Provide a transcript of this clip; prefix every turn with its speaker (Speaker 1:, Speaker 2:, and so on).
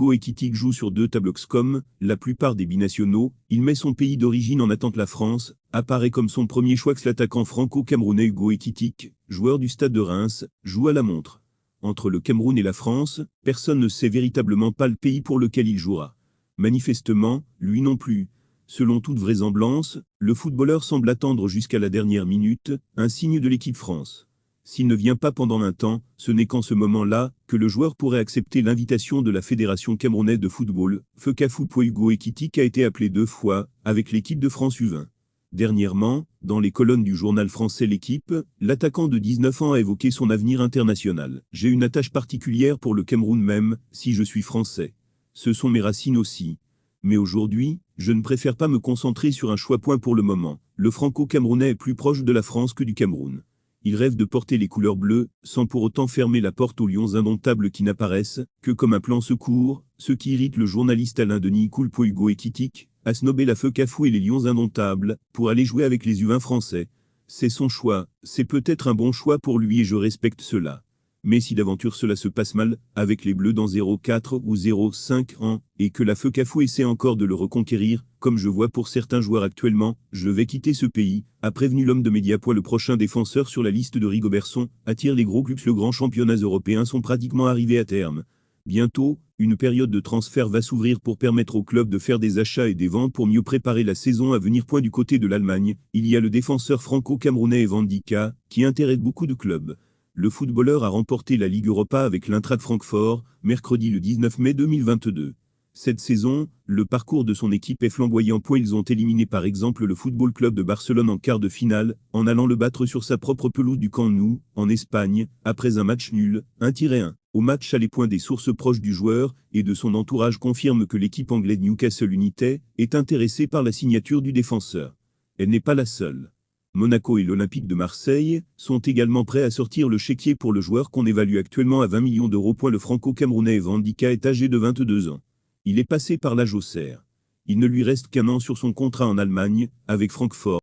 Speaker 1: Go Ekitike joue sur 2 tableaux comme la plupart des binationaux, il met son pays d'origine en attente. La France apparaît comme son premier choix. L'attaquant franco-camerounais Go Ekitike, joueur du Stade de Reims, joue à la montre. Entre le Cameroun et la France, personne ne sait véritablement pas le pays pour lequel il jouera. Manifestement, lui non plus. Selon toute vraisemblance, le footballeur semble attendre jusqu'à la dernière minute un signe de l'équipe France. S'il ne vient pas pendant un temps, ce n'est qu'en ce moment-là que le joueur pourrait accepter l'invitation de la Fédération camerounaise de football. Fekafou Go Ekitike a été appelé 2 fois avec l'équipe de France U20. Dernièrement, dans les colonnes du journal français L'Équipe, l'attaquant de 19 ans a évoqué son avenir international. « J'ai une attache particulière pour le Cameroun même, si je suis français. Ce sont mes racines aussi. Mais aujourd'hui, je ne préfère pas me concentrer sur un choix point pour le moment. Le franco-camerounais est plus proche de la France que du Cameroun. Il rêve de porter les couleurs bleues, sans pour autant fermer la porte aux lions indomptables qui n'apparaissent que comme un plan secours, ce qui irrite le journaliste Alain-Denis Go Ekitike, à snober la Fekafou et les lions indomptables, pour aller jouer avec les U20 français. C'est son choix, c'est peut-être un bon choix pour lui et je respecte cela. Mais si d'aventure cela se passe mal, avec les Bleus dans 0,4 ou 0,5 ans, et que la Fekafou essaie encore de le reconquérir, comme je vois pour certains joueurs actuellement, je vais quitter ce pays, a prévenu l'homme de Mediaport. Le prochain défenseur sur la liste de Rigobertson attire les gros clubs. Le grand championnat européen sont pratiquement arrivés à terme. Bientôt, une période de transfert va s'ouvrir pour permettre aux clubs de faire des achats et des ventes pour mieux préparer la saison à venir. Du côté de l'Allemagne, il y a le défenseur franco-camerounais Evan Dika, qui intéresse beaucoup de clubs. Le footballeur a remporté la Ligue Europa avec l'Eintracht Francfort, mercredi le 19 mai 2022. Cette saison, le parcours de son équipe est flamboyant. Ils ont éliminé par exemple le Football Club de Barcelone en quart de finale, en allant le battre sur sa propre pelouse du Camp Nou, en Espagne, après un match nul, 1-1. Au match aller. Des sources proches du joueur et de son entourage confirment que l'équipe anglaise Newcastle United est intéressée par la signature du défenseur. Elle n'est pas la seule. Monaco et l'Olympique de Marseille sont également prêts à sortir le chéquier pour le joueur qu'on évalue actuellement à 20 millions d'euros. Le franco-camerounais Evan Dika est âgé de 22 ans. Il est passé par l'âge au cerf. Il ne lui reste qu'un an sur son contrat en Allemagne, avec Francfort.